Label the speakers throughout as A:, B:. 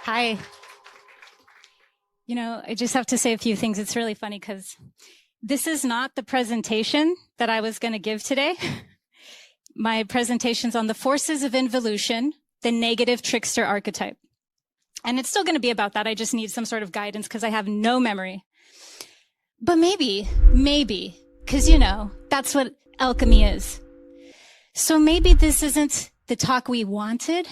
A: Hi. I just have to say a few things. It's really funny because this is not the presentation that I was going to give today. My presentation's on the forces of involution, the negative trickster archetype. And it's still going to be about that. I just need some sort of guidance because I have no memory. But maybe, because that's what alchemy is. So maybe this isn't the talk we wanted,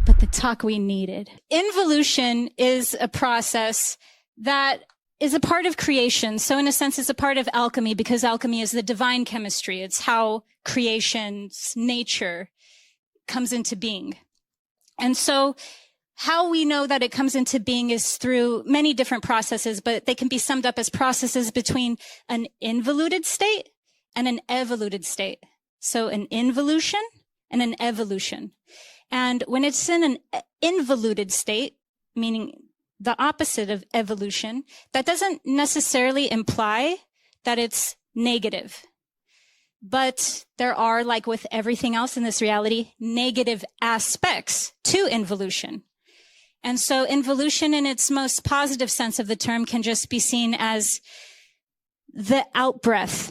A: but the talk we needed. Involution is a process that is a part of creation. So in a sense, it's a part of alchemy because alchemy is the divine chemistry. It's how creation's nature comes into being. And so how we know that it comes into being is through many different processes, but they can be summed up as processes between an involuted state and an evoluted state. So an involution and an evolution. And when it's in an involuted state, meaning the opposite of evolution, that doesn't necessarily imply that it's negative. But there are, like with everything else in this reality, negative aspects to involution. And so involution in its most positive sense of the term can just be seen as the outbreath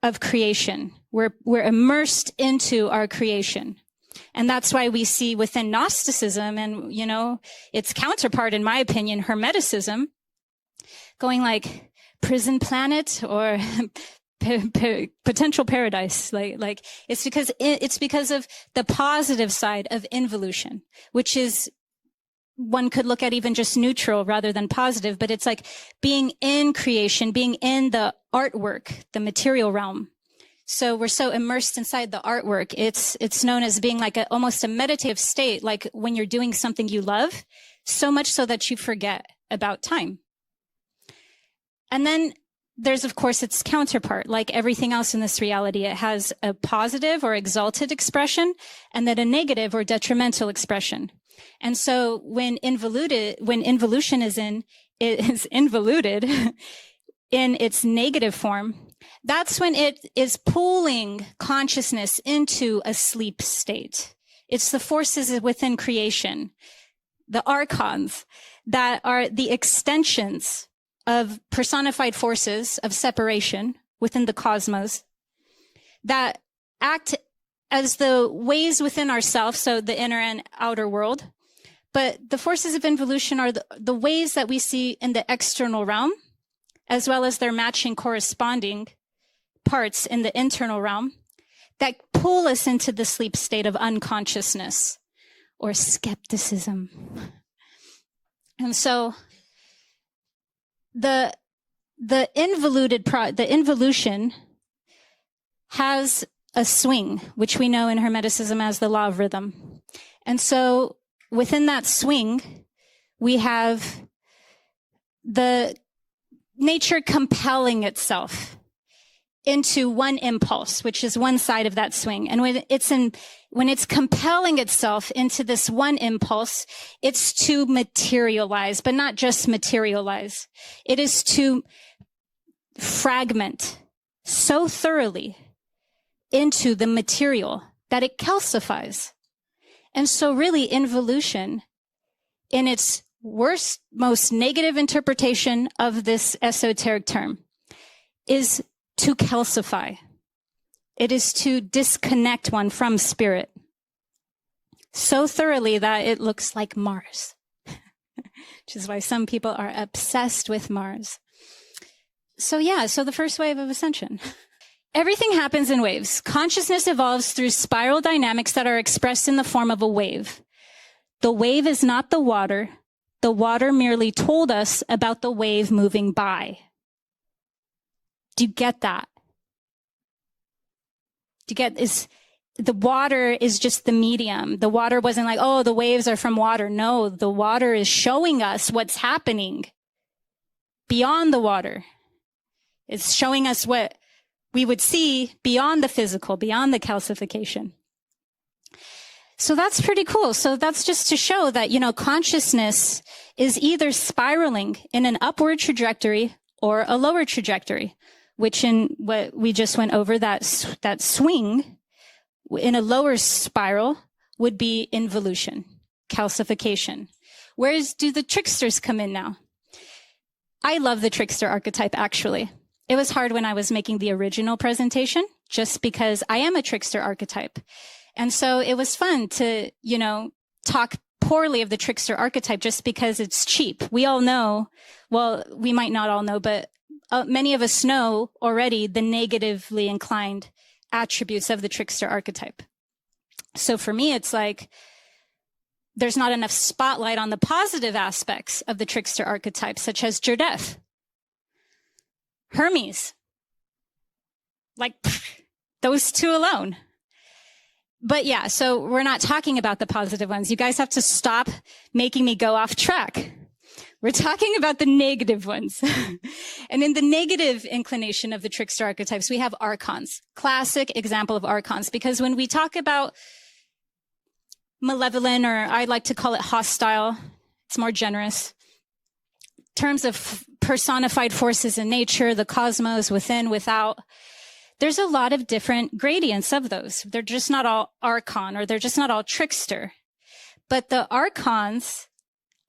A: of creation. We're immersed into our creation. And that's why we see within Gnosticism and, its counterpart, in my opinion, Hermeticism, going like prison planet or potential paradise. Like it's because of the positive side of involution, which is, one could look at even just neutral rather than positive, but it's like being in creation, being in the artwork, the material realm. So we're so immersed inside the artwork. It's known as being like almost a meditative state, like when you're doing something you love, so much so that you forget about time. And then there's, of course, its counterpart. Like everything else in this reality, it has a positive or exalted expression and then a negative or detrimental expression. And so when involution is involuted in its negative form, that's when it is pulling consciousness into a sleep state. It's the forces within creation, the Archons, that are the extensions of personified forces of separation within the cosmos that act as the ways within ourselves, so the inner and outer world. But the forces of involution are the ways that we see in the external realm, as well as their matching corresponding parts in the internal realm that pull us into the sleep state of unconsciousness or skepticism. And so the involution has a swing, which we know in Hermeticism as the law of rhythm. And so within that swing, we have the nature compelling itself into one impulse, which is one side of that swing. And when it's compelling itself into this one impulse, it's to materialize, but not just materialize. It is to fragment so thoroughly into the material that it calcifies. And so really involution, in its worst, most negative interpretation of this esoteric term, is to calcify. It is to disconnect one from spirit so thoroughly that it looks like Mars, which is why some people are obsessed with Mars. So the first wave of ascension. Everything happens in waves. Consciousness evolves through spiral dynamics that are expressed in the form of a wave. The wave is not the water. The water merely told us about the wave moving by. Do you get that? The water is just the medium. The water wasn't like, oh, the waves are from water. No, the water is showing us what's happening beyond the water. It's showing us what we would see beyond the physical, beyond the calcification. So that's pretty cool. So that's just to show that, consciousness is either spiraling in an upward trajectory or a lower trajectory, which in what we just went over, that swing in a lower spiral would be involution, calcification. do the tricksters come in now? I love the trickster archetype, actually. It was hard when I was making the original presentation, just because I am a trickster archetype. And so it was fun to, talk poorly of the trickster archetype just because it's cheap. We all know, well, we might not all know, but many of us know already the negatively inclined attributes of the trickster archetype. So for me, it's like there's not enough spotlight on the positive aspects of the trickster archetype, such as Jerdeth, Hermes, those two alone. But yeah, so we're not talking about the positive ones. You guys have to stop making me go off track. We're talking about the negative ones. And in the negative inclination of the trickster archetypes, we have Archons, classic example of Archons, because when we talk about malevolent, or I like to call it hostile, it's more generous, terms of personified forces in nature, the cosmos, within, without, there's a lot of different gradients of those. They're just not all Archon, or they're just not all trickster. But the Archons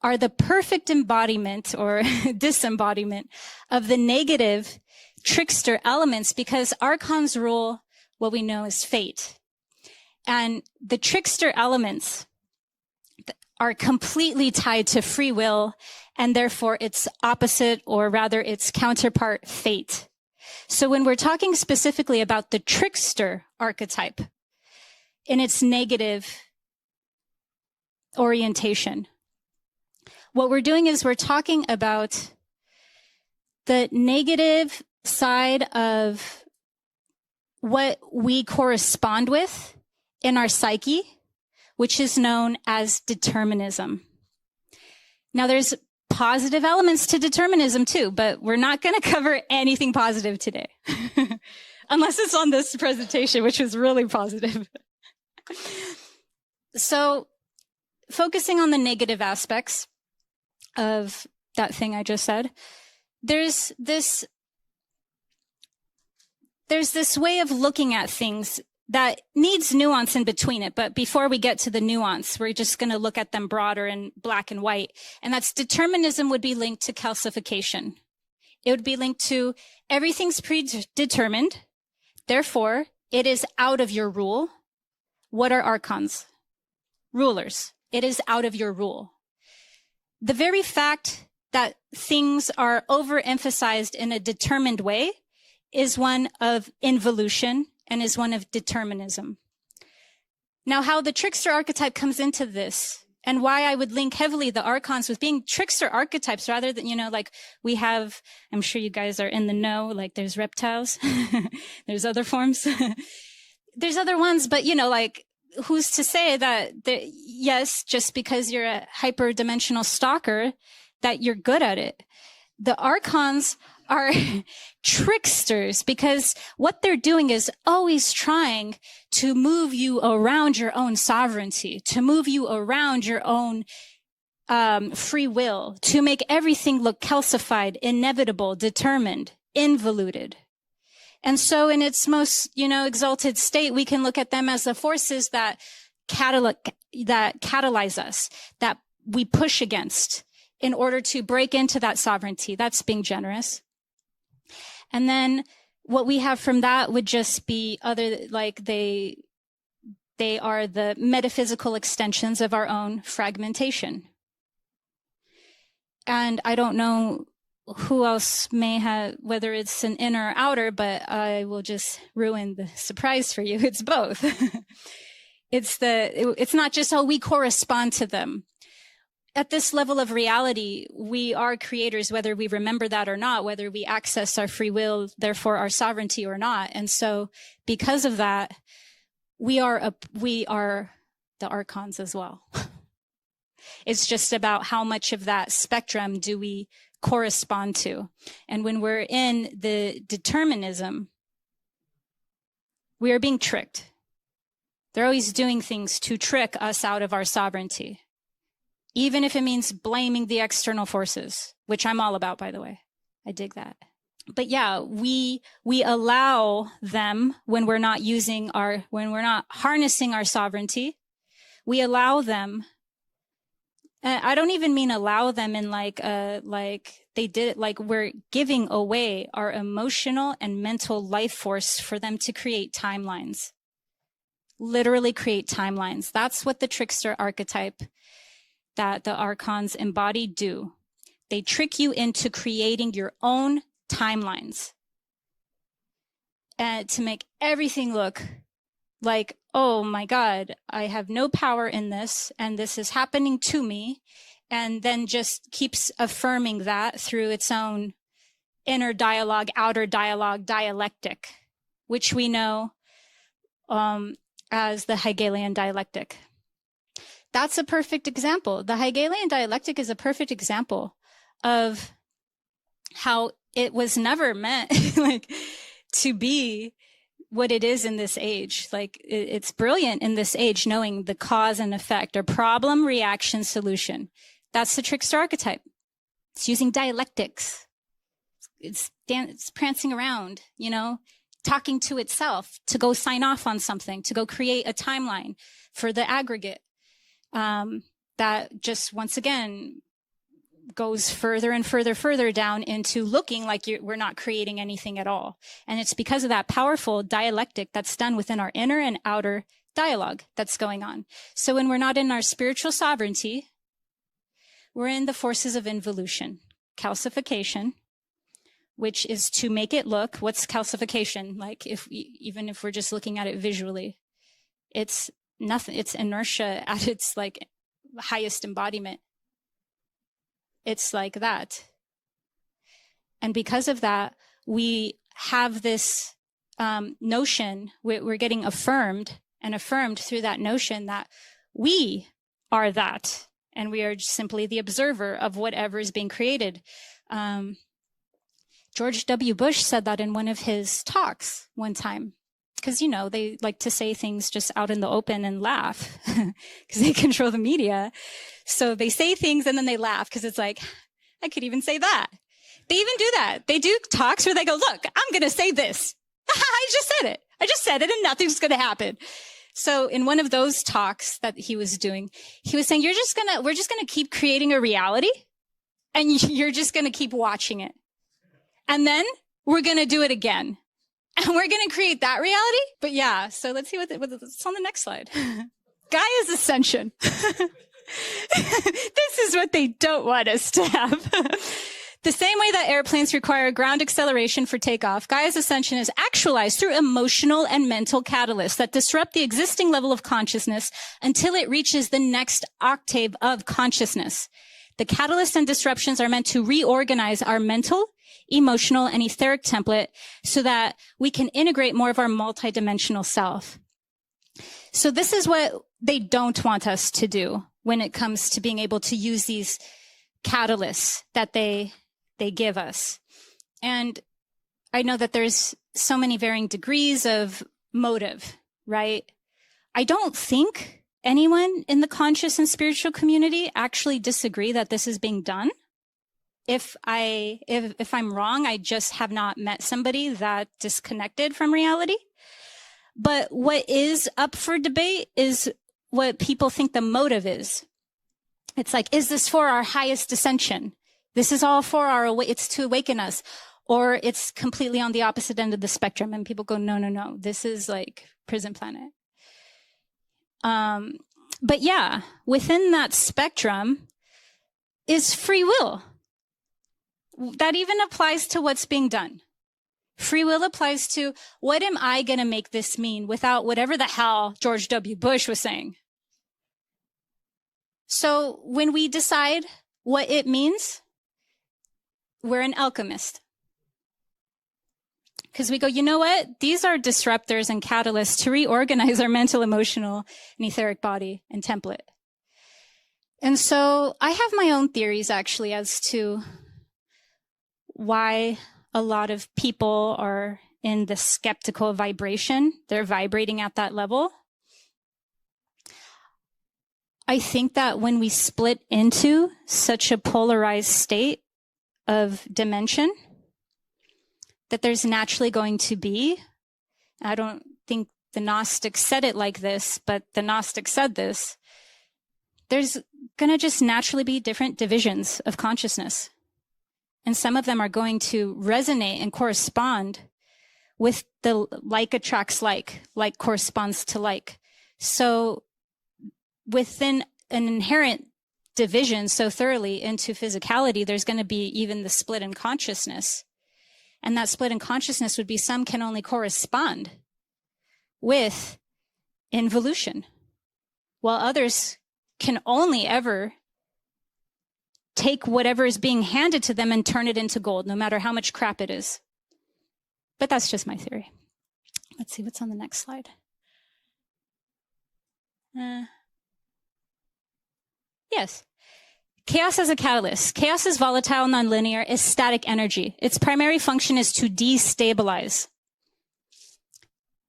A: are the perfect embodiment or disembodiment of the negative trickster elements, because Archons rule what we know as fate. And the trickster elements are completely tied to free will, and therefore its opposite, or rather its counterpart, fate. So when we're talking specifically about the trickster archetype in its negative orientation, what we're doing is we're talking about the negative side of what we correspond with in our psyche, which is known as determinism. Now, there's positive elements to determinism too, but we're not going to cover anything positive today, unless it's on this presentation, which was really positive. So, focusing on the negative aspects of that thing I just said, there's this way of looking at things that needs nuance in between it. But before we get to the nuance, we're just going to look at them broader in black and white. And that's determinism would be linked to calcification. It would be linked to everything's predetermined. Therefore, it is out of your rule. What are Archons? Rulers. It is out of your rule. The very fact that things are overemphasized in a determined way is one of involution and is one of determinism. Now, how the trickster archetype comes into this, and why I would link heavily the Archons with being trickster archetypes rather than, we have, I'm sure you guys are in the know, like there's reptiles, there's other forms, there's other ones, but who's to say that, yes, just because you're a hyperdimensional stalker, that you're good at it. The Archons are tricksters, because what they're doing is always trying to move you around your own sovereignty, to move you around your own free will, to make everything look calcified, inevitable, determined, involuted. And so in its most, exalted state, we can look at them as the forces that catalyze us, that we push against in order to break into that sovereignty. That's being generous. And then what we have from that would just be they are the metaphysical extensions of our own fragmentation. And I don't know who else may have, whether it's an inner or outer, but I will just ruin the surprise for you. It's both. It's not just how we correspond to them. At this level of reality, we are creators, whether we remember that or not, whether we access our free will, therefore our sovereignty or not. And so because of that, we are the Archons as well. It's just about how much of that spectrum do we correspond to. And when we're in the determinism, we are being tricked. They're always doing things to trick us out of our sovereignty, even if it means blaming the external forces, which I'm all about, by the way. I dig that. But yeah, we allow them, when we're not harnessing our sovereignty, we allow them I don't even mean allow them in like they did it, like we're giving away our emotional and mental life force for them to create timelines. Literally create timelines. That's what the trickster archetype that the Archons embody do. They trick you into creating your own timelines and to make everything look like, oh my God, I have no power in this, and this is happening to me, and then just keeps affirming that through its own inner dialogue, outer dialogue, dialectic, which we know as the Hegelian dialectic. That's a perfect example. The Hegelian dialectic is a perfect example of how it was never meant like to be what it is in this age. Like it's brilliant in this age, knowing the cause and effect, or problem, reaction, solution. That's the trickster archetype. It's using dialectics. It's prancing around, you know, talking to itself to go sign off on something, to go create a timeline for the aggregate. That just once again goes further and further down into looking like we're not creating anything at all. And it's because of that powerful dialectic that's done within our inner and outer dialogue that's going on. So when we're not in our spiritual sovereignty, we're in the forces of involution, calcification, which is to make it look. What's calcification? Like even if we're just looking at it visually, it's nothing. It's inertia at its like highest embodiment. It's like that. And because of that, we have this notion, we're getting affirmed through that notion that we are that, and we are simply the observer of whatever is being created. George W. Bush said that in one of his talks one time, because, you know, they like to say things just out in the open and laugh because they control the media. So they say things and then they laugh because it's like, I could even say that. They even do that. They do talks where they go, look, I'm going to say this. I just said it and nothing's going to happen. So in one of those talks that he was doing, he was saying, we're just going to keep creating a reality and you're just going to keep watching it. And then we're going to do it again. And we're going to create that reality. But yeah, so let's see what's on the next slide. Gaia's ascension. This is what they don't want us to have. The same way that airplanes require ground acceleration for takeoff, Gaia's ascension is actualized through emotional and mental catalysts that disrupt the existing level of consciousness until it reaches the next octave of consciousness. The catalysts and disruptions are meant to reorganize our mental, emotional, and etheric template so that we can integrate more of our multidimensional self. So this is what they don't want us to do when it comes to being able to use these catalysts that they give us. And I know that there's so many varying degrees of motive, right? I don't think anyone in the conscious and spiritual community actually disagree that this is being done. If I'm wrong, I just have not met somebody that disconnected from reality. But what is up for debate is what people think the motive is. It's like, is this for our highest ascension? This is all for it's to awaken us. Or it's completely on the opposite end of the spectrum. And people go, no. This is like prison planet. But yeah, within that spectrum is free will. That even applies to what's being done. Free will applies to what am I going to make this mean without whatever the hell George W. Bush was saying. So when we decide what it means, we're an alchemist. Because we go, you know what? These are disruptors and catalysts to reorganize our mental, emotional, and etheric body and template. And so I have my own theories actually as to why a lot of people are in the skeptical vibration. They're vibrating at that level. I think that when we split into such a polarized state of dimension, that there's naturally going to be, I don't think the Gnostics said it like this, but the Gnostics said this, there's going to just naturally be different divisions of consciousness. And some of them are going to resonate and correspond with the like attracts like corresponds to like. So within an inherent division so thoroughly into physicality, there's going to be even the split in consciousness. And that split in consciousness would be some can only correspond with involution, while others can only ever take whatever is being handed to them and turn it into gold, no matter how much crap it is. But that's just my theory. Let's see what's on the next slide. Yes. Chaos as a catalyst. Chaos is volatile, nonlinear, is static energy. Its primary function is to destabilize.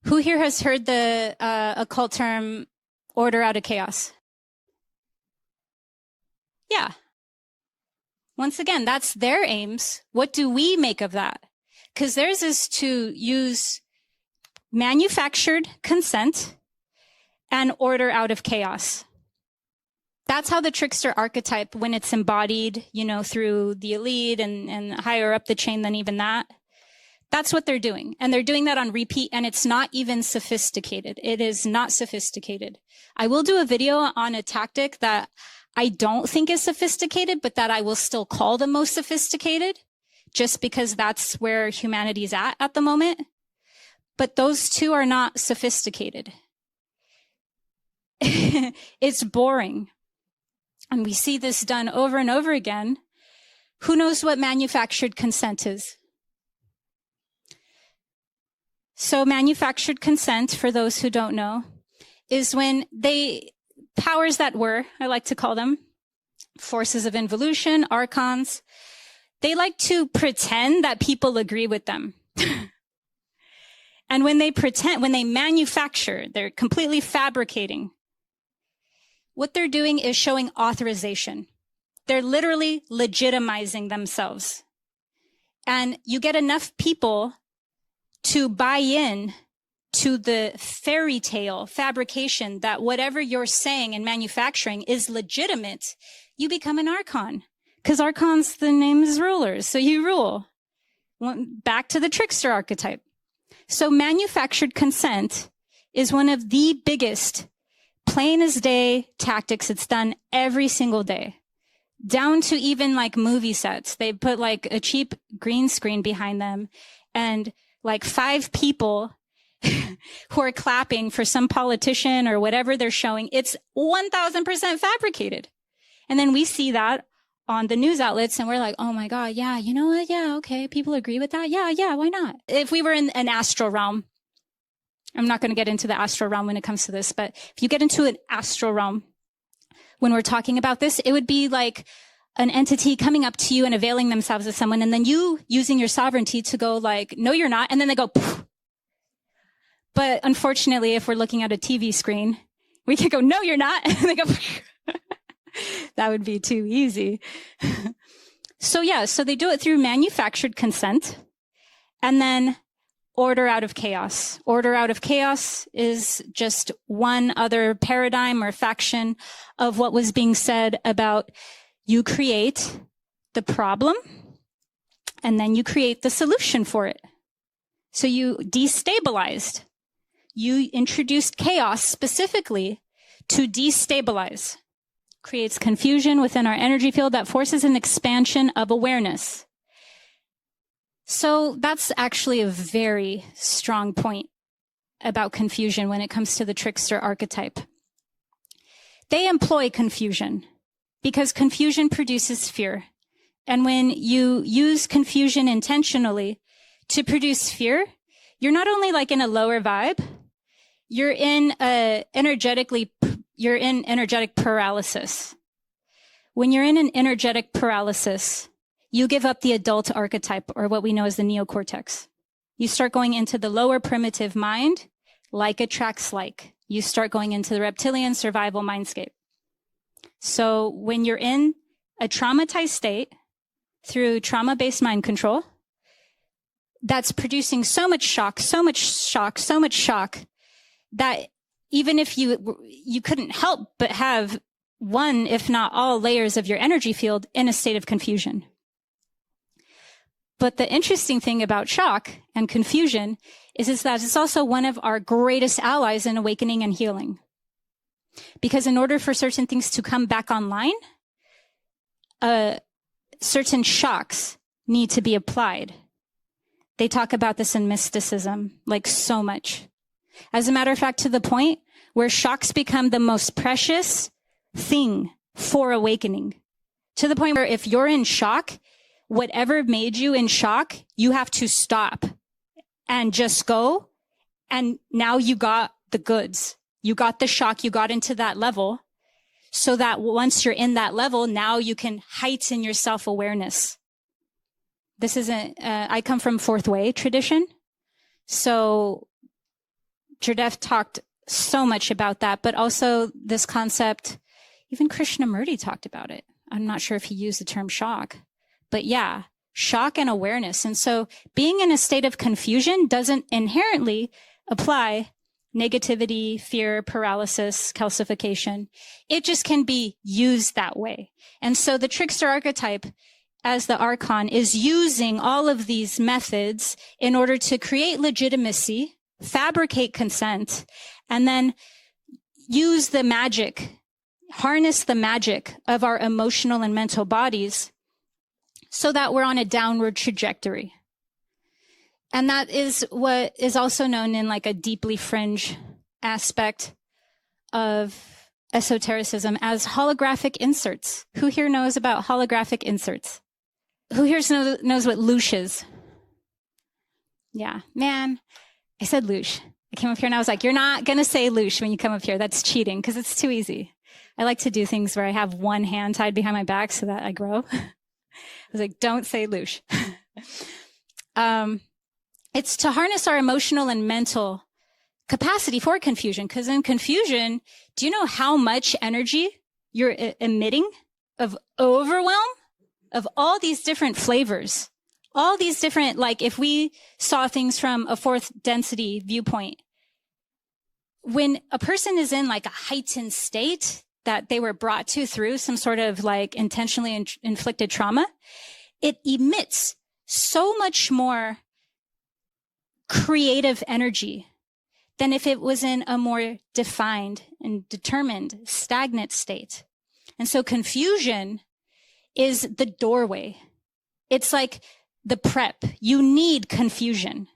A: Who here has heard the occult term order out of chaos? Yeah. Once again, that's their aims. What do we make of that? Because theirs is to use manufactured consent and order out of chaos. That's how the trickster archetype, when it's embodied, through the elite and higher up the chain than even that, that's what they're doing. And they're doing that on repeat, and it's not even sophisticated. It is not sophisticated. I will do a video on a tactic that I don't think is sophisticated, but that I will still call the most sophisticated, just because that's where humanity's at the moment. But those two are not sophisticated. It's boring. And we see this done over and over again. Who knows what manufactured consent is? So manufactured consent, for those who don't know, is when powers that were, I like to call them, forces of involution, Archons, they like to pretend that people agree with them. And when they manufacture, they're completely fabricating. What they're doing is showing authorization. They're literally legitimizing themselves. And you get enough people to buy in to the fairy tale fabrication that whatever you're saying and manufacturing is legitimate, you become an Archon. Because Archons, the name is rulers, so you rule. Back to the trickster archetype. So manufactured consent is one of the biggest plain as day tactics. It's done every single day, down to even like movie sets. They put like a cheap green screen behind them and like 5 people who are clapping for some politician or whatever they're showing. It's 1000% fabricated. And then we see that on the news outlets and we're like, oh my God, yeah, you know what? Yeah, okay. People agree with that. Yeah, why not? If we were in an astral realm, I'm not going to get into the astral realm when it comes to this, but if you get into an astral realm, when we're talking about this, it would be like an entity coming up to you and availing themselves of someone, and then you using your sovereignty to go like, no, you're not. And then they go, poof. But unfortunately, if we're looking at a TV screen, we can go, no, you're not. And they go, that would be too easy. So they do it through manufactured consent and then order out of chaos. Order out of chaos is just one other paradigm or faction of what was being said about you create the problem and then you create the solution for it. So you destabilized. You introduced chaos specifically to destabilize. Creates confusion within our energy field that forces an expansion of awareness. So that's actually a very strong point about confusion when it comes to the trickster archetype. They employ confusion because confusion produces fear. And when you use confusion intentionally to produce fear, you're not only like in a lower vibe, you're in energetic paralysis. When you're in an energetic paralysis, you give up the adult archetype, or what we know as the neocortex. You start going into the lower primitive mind, like attracts like. You start going into the reptilian survival mindscape. So when you're in a traumatized state through trauma-based mind control, that's producing so much shock that even if you couldn't help but have one, if not all, layers of your energy field in a state of confusion. But the interesting thing about shock and confusion is that it's also one of our greatest allies in awakening and healing. Because in order for certain things to come back online, certain shocks need to be applied. They talk about this in mysticism, like so much. As a matter of fact, to the point where shocks become the most precious thing for awakening. To the point where if you're in shock, whatever made you in shock, you have to stop and just go. And now you got the goods. You got the shock. You got into that level so that once you're in that level, now you can heighten your self-awareness. This isn't, I come from fourth way tradition. So Jurdev talked so much about that, but also this concept, even Krishnamurti talked about it. I'm not sure if he used the term shock, but yeah, shock and awareness. And so being in a state of confusion doesn't inherently apply negativity, fear, paralysis, calcification. It just can be used that way. And so the trickster archetype as the Archon is using all of these methods in order to create legitimacy, fabricate consent, and then use the magic, harness the magic of our emotional and mental bodies so that we're on a downward trajectory. And that is what is also known in like a deeply fringe aspect of esotericism as holographic inserts. Who here knows about holographic inserts? Who here knows what louche is? Yeah, man, I said louche. I came up here and I was like, you're not going to say louche when you come up here. That's cheating because it's too easy. I like to do things where I have one hand tied behind my back so that I grow. I was like, don't say louche. It's to harness our emotional and mental capacity for confusion. Because in confusion, do you know how much energy you're emitting of overwhelm of all these different flavors? All these different, like if we saw things from a fourth density viewpoint, when a person is in like a heightened state that they were brought to through some sort of like intentionally inflicted trauma, it emits so much more creative energy than if it was in a more defined and determined stagnant state. And so confusion is the doorway. It's like the prep. You need confusion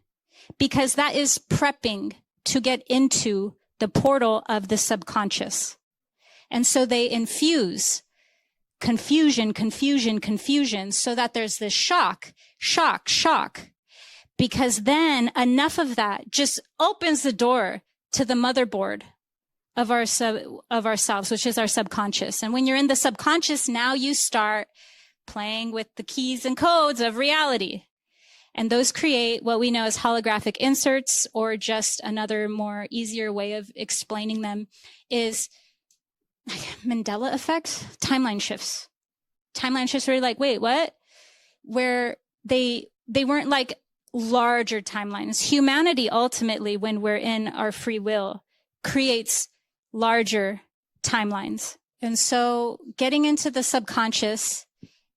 A: because that is prepping to get into the portal of the subconscious. And so they infuse confusion so that there's this shock, because then enough of that just opens the door to the motherboard of ourselves, which is our subconscious. And when you're in the subconscious, now you start playing with the keys and codes of reality. And those create what we know as holographic inserts, or just another more easier way of explaining them is Mandela effect, timeline shifts. Timeline shifts where you're like, wait, what? Where they weren't like larger timelines. Humanity ultimately, when we're in our free will, creates larger timelines. And so getting into the subconscious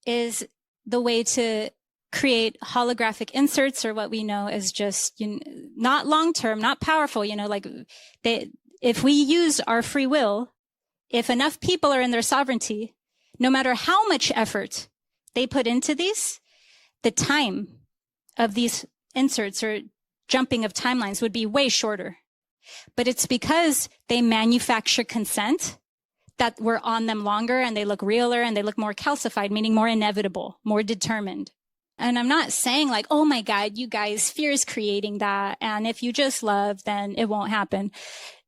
A: is the way to create holographic inserts, or what we know as just, not long-term, not powerful, like if we use our free will, if enough people are in their sovereignty, no matter how much effort they put into these, the time of these inserts or jumping of timelines would be way shorter. But it's because they manufacture consent that we're on them longer and they look realer and they look more calcified, meaning more inevitable, more determined. And I'm not saying like, oh my God, you guys, fear is creating that. And if you just love, then it won't happen.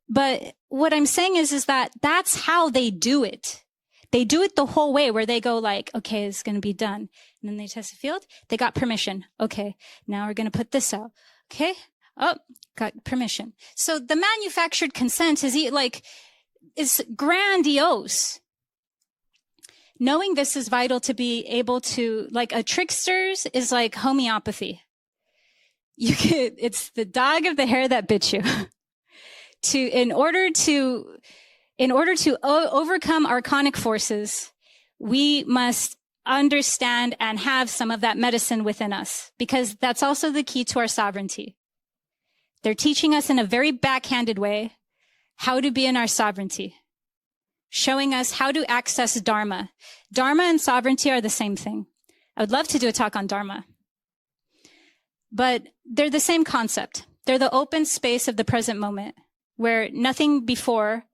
A: But what I'm saying is that that's how they do it. They do it the whole way where they go like, okay, it's going to be done. And then they test the field. They got permission. Okay, now we're going to put this out. Okay. Oh, got permission. So the manufactured consent is grandiose. Knowing this is vital to be able to, like a trickster's is like homeopathy. It's the dog of the hair that bit you. In order to In order to overcome archonic forces, we must understand and have some of that medicine within us, because that's also the key to our sovereignty. They're teaching us in a very backhanded way how to be in our sovereignty, showing us how to access Dharma. Dharma and sovereignty are the same thing. I would love to do a talk on Dharma, but they're the same concept. They're the open space of the present moment where nothing before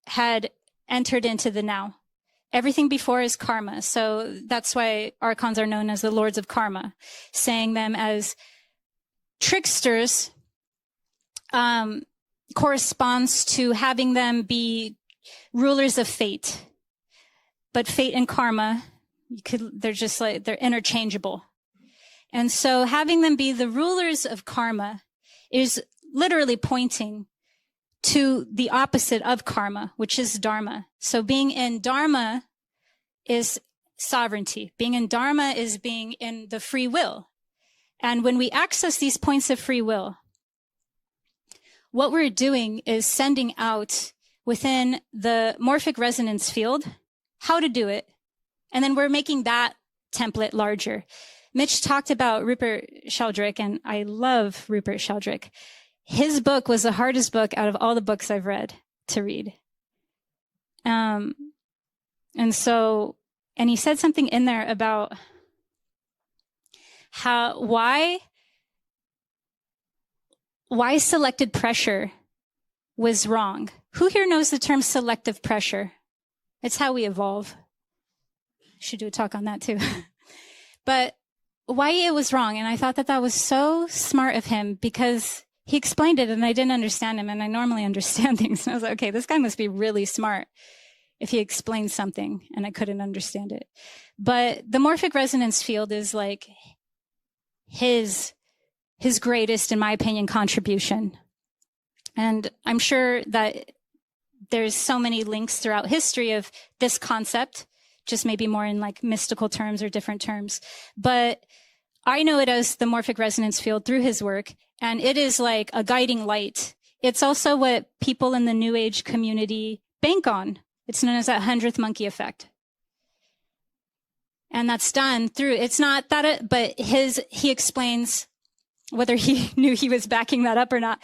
A: had entered into the now. Everything before is karma. So that's why Archons are known as the lords of karma, saying them as tricksters corresponds to having them be rulers of fate. But fate and karma, they're just like, they're interchangeable. And so having them be the rulers of karma is literally pointing to the opposite of karma, which is dharma. So being in dharma is sovereignty. Being in dharma is being in the free will. And when we access these points of free will, what we're doing is sending out within the morphic resonance field how to do it. And then we're making that template larger. Mitch talked about Rupert Sheldrake, and I love Rupert Sheldrake. His book was the hardest book out of all the books I've read to read. And he said something in there about why selected pressure was wrong. Who here knows the term selective pressure? It's how we evolve. Should do a talk on that too. But why it was wrong. And I thought that was so smart of him, because he explained it and I didn't understand him. And I normally understand things. And I was like, okay, this guy must be really smart if he explains something and I couldn't understand it. But the morphic resonance field is like his greatest, in my opinion, contribution. And I'm sure that there's so many links throughout history of this concept, just maybe more in like mystical terms or different terms. But I know it as the morphic resonance field through his work, and it is like a guiding light. It's also what people in the New Age community bank on. It's known as that 100th monkey effect. And that's done through, it's not that, but he explains, whether he knew he was backing that up or not,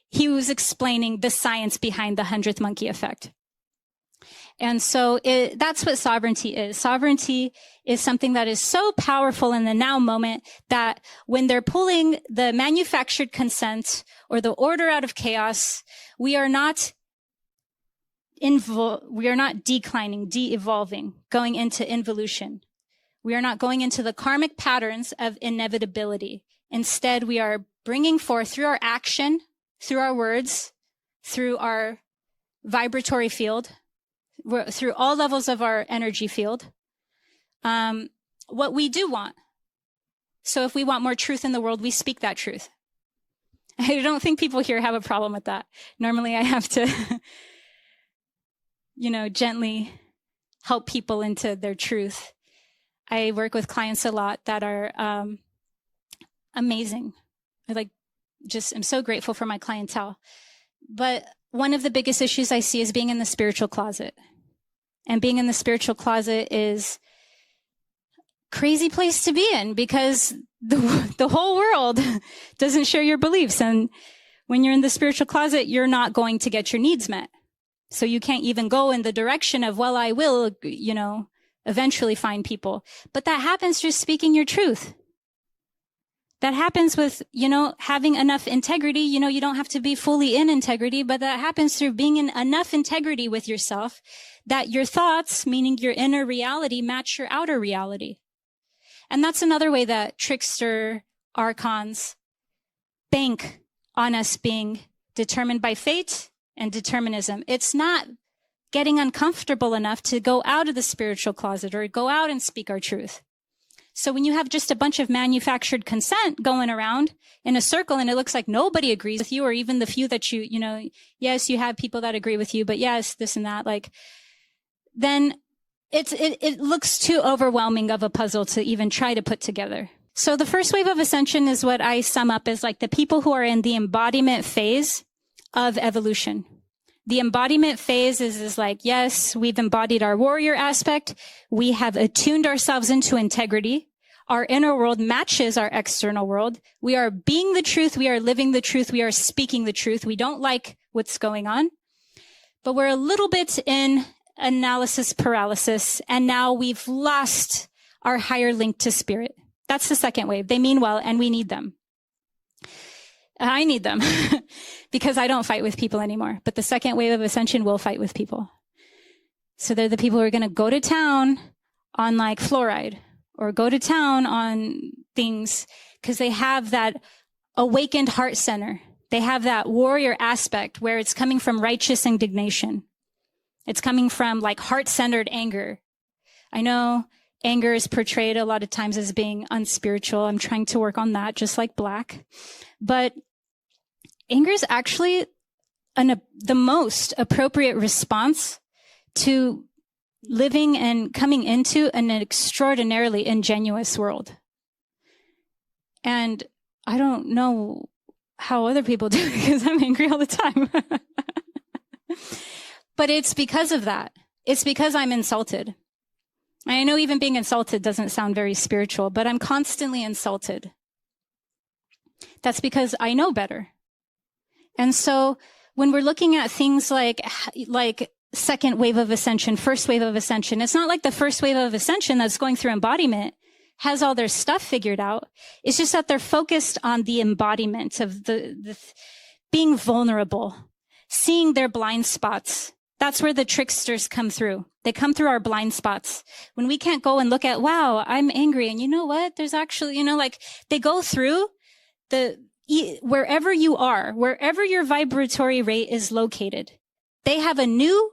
A: he was explaining the science behind the 100th monkey effect. And so that's what sovereignty is. Sovereignty is something that is so powerful in the now moment that when they're pulling the manufactured consent or the order out of chaos, we are not declining, de-evolving, going into involution. We are not going into the karmic patterns of inevitability. Instead, we are bringing forth through our action, through our words, through our vibratory field, through all levels of our energy field, what we do want. So if we want more truth in the world, we speak that truth. I don't think people here have a problem with that. Normally I have to, gently help people into their truth. I work with clients a lot that are amazing. I'm so grateful for my clientele. But one of the biggest issues I see is being in the spiritual closet. And being in the spiritual closet is a crazy place to be in, because the whole world doesn't share your beliefs. And when you're in the spiritual closet, you're not going to get your needs met. So you can't even go in the direction of, well, I will, eventually find people. But that happens through speaking your truth. That happens with, having enough integrity. You don't have to be fully in integrity, but that happens through being in enough integrity with yourself that your thoughts, meaning your inner reality, match your outer reality. And that's another way that trickster archons bank on us being determined by fate and determinism. It's not getting uncomfortable enough to go out of the spiritual closet or go out and speak our truth. So when you have just a bunch of manufactured consent going around in a circle and it looks like nobody agrees with you, or even the few that yes, you have people that agree with you, but yes, this and that, then it looks too overwhelming of a puzzle to even try to put together. So the first wave of ascension is what I sum up as the people who are in the embodiment phase of evolution. The embodiment phase is like, yes, we've embodied our warrior aspect. We have attuned ourselves into integrity. Our inner world matches our external world. We are being the truth. We are living the truth. We are speaking the truth. We don't like what's going on, but we're a little bit in analysis paralysis. And now we've lost our higher link to spirit. That's the second wave. They mean well, and we need them. I need them because I don't fight with people anymore. But the second wave of ascension will fight with people. So they're the people who are going to go to town on like fluoride or go to town on things because they have that awakened heart center. They have that warrior aspect where it's coming from righteous indignation. It's coming from like heart-centered anger. I know anger is portrayed a lot of times as being unspiritual. I'm trying to work on that, just like black. But anger is actually the most appropriate response to living and coming into an extraordinarily ingenuous world. And I don't know how other people do it because I'm angry all the time. But it's because of that. It's because I'm insulted. I know even being insulted doesn't sound very spiritual, but I'm constantly insulted. That's because I know better. And so when we're looking at things like second wave of ascension, first wave of ascension, it's not like the first wave of ascension that's going through embodiment has all their stuff figured out. It's just that they're focused on the embodiment of the being vulnerable, seeing their blind spots. That's where the tricksters come through. They come through our blind spots. When we can't go and look at, wow, I'm angry. And you know what? There's actually, like they go through wherever you are, wherever your vibratory rate is located. They have a new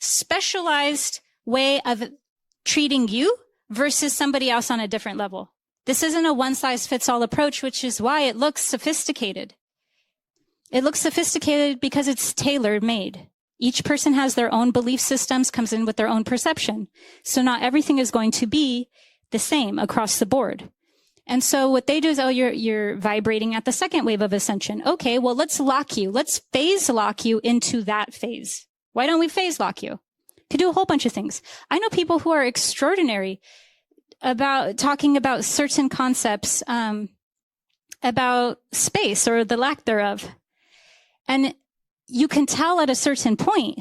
A: specialized way of treating you versus somebody else on a different level. This isn't a one-size-fits-all approach, which is why it looks sophisticated. It looks sophisticated because it's tailor-made. Each person has their own belief systems, comes in with their own perception. So not everything is going to be the same across the board. And so what they do is, you're vibrating at the second wave of ascension. Okay, well, let's lock you. Let's phase lock you into that phase. Why don't we phase lock you? Could do a whole bunch of things. I know people who are extraordinary about talking about certain concepts, about space or the lack thereof. And you can tell at a certain point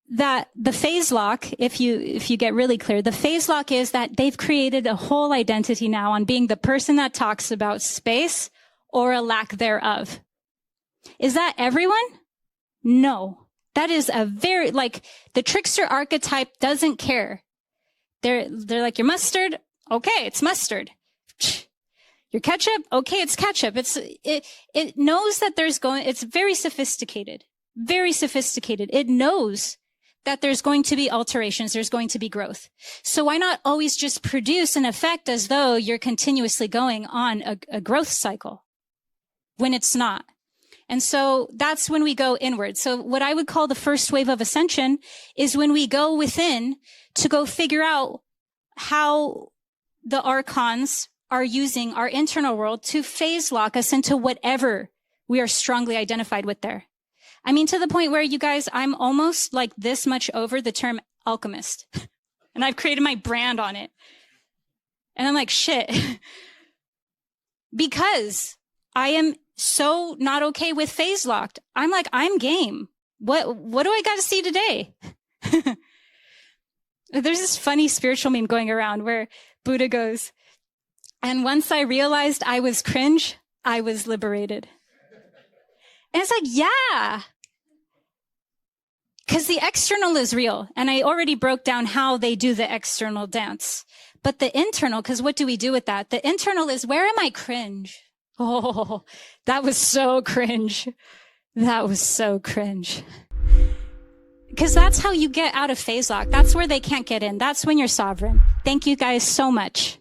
A: that the phase lock, if you get really clear, the phase lock is that they've created a whole identity now on being the person that talks about space or a lack thereof. Is that everyone? No. That is a very, the trickster archetype doesn't care. They're like, your mustard? Okay, it's mustard. Your ketchup? Okay, it's ketchup. It knows that it's very sophisticated. Very sophisticated. It knows that there's going to be alterations. There's going to be growth. So why not always just produce an effect as though you're continuously going on a growth cycle when it's not? And so that's when we go inward. So what I would call the first wave of ascension is when we go within to go figure out how the Archons are using our internal world to phase lock us into whatever we are strongly identified with there. I mean, to the point where, you guys, I'm almost like this much over the term alchemist. And I've created my brand on it. And I'm like, shit. Because I am so not okay with phase locked. I'm like, I'm game. What do I got to see today? There's this funny spiritual meme going around where Buddha goes, and once I realized I was cringe, I was liberated. And it's like, yeah. Because the external is real. And I already broke down how they do the external dance. But the internal, because what do we do with that? The internal is, where am I cringe? Oh, that was so cringe. That was so cringe. Because that's how you get out of phase lock. That's where they can't get in. That's when you're sovereign. Thank you guys so much.